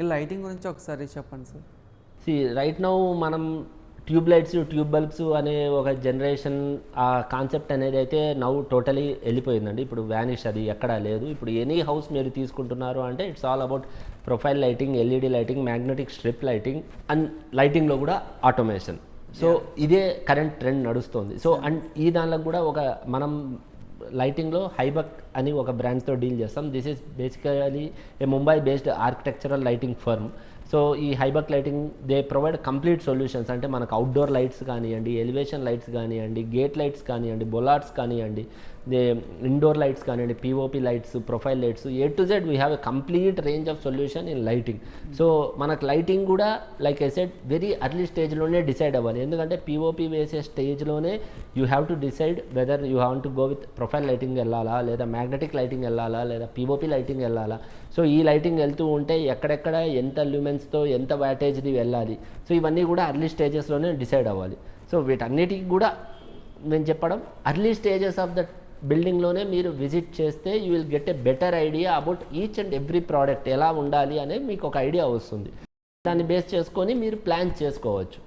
ఈ లైటింగ్ గురించి ఒకసారి చెప్పండి సార్. రైట్ నౌ మనం ట్యూబ్ లైట్స్, ట్యూబ్ బల్బ్స్ అనే ఒక జనరేషన్, ఆ కాన్సెప్ట్ అనేది అయితే నౌ టోటలీ వెళ్ళిపోయిందండి. ఇప్పుడు వ్యానిష్, అది ఎక్కడా లేదు. ఇప్పుడు ఎనీ హౌస్ మీరు తీసుకుంటున్నారు అంటే it's all about profile lighting, LED lighting, magnetic strip lighting and లైటింగ్లో కూడా ఆటోమేషన్. సో ఇదే కరెంట్ ట్రెండ్ నడుస్తుంది. సో అండ్ ఈ దానిలో కూడా ఒక మనం లైటింగ్లో హైబక్ అని ఒక బ్రాండ్తో డీల్ చేస్తాం. This is basically a Mumbai based architectural lighting firm. So ఈ Hybec lighting they provide complete solutions. అంటే మనకు అవుట్డోర్ లైట్స్ కానివ్వండి, ఎలివేషన్ లైట్స్ కానివ్వండి, గేట్ లైట్స్ కానివ్వండి, బొలార్డ్స్ కానివ్వండి, ఇండోర్ లైట్స్ కానివ్వండి, POP lights, profile lights, A to Z we have a complete range of solution in lighting. So మనకు lighting కూడా like I said very early స్టేజ్లోనే decide అవ్వాలి. ఎందుకంటే POP వేసే స్టేజ్లోనే you have to decide whether you have to go with profile lighting వెళ్ళాలా, లేదా magnetic lighting వెళ్ళాలా, లేదా పిఓపి లైటింగ్ వెళ్ళాలా. సో ఈ లైటింగ్ వెళ్తూ ఉంటే ఎక్కడెక్కడ ఎంత ల్యూమెన్స్తో ఎంత వ్యాటేజ్ది వెళ్ళాలి. సో ఇవన్నీ కూడా అర్లీ స్టేజెస్లోనే డిసైడ్ అవ్వాలి. సో వీటన్నిటికి కూడా నేను చెప్పడం, అర్లీ స్టేజెస్ ఆఫ్ ద బిల్డింగ్లోనే మీరు విజిట్ చేస్తే you will get a better idea about each and every product ఎలా ఉండాలి అనేది మీకు ఒక ఐడియా వస్తుంది. దాన్ని బేస్ చేసుకొని మీరు ప్లాన్ చేసుకోవచ్చు.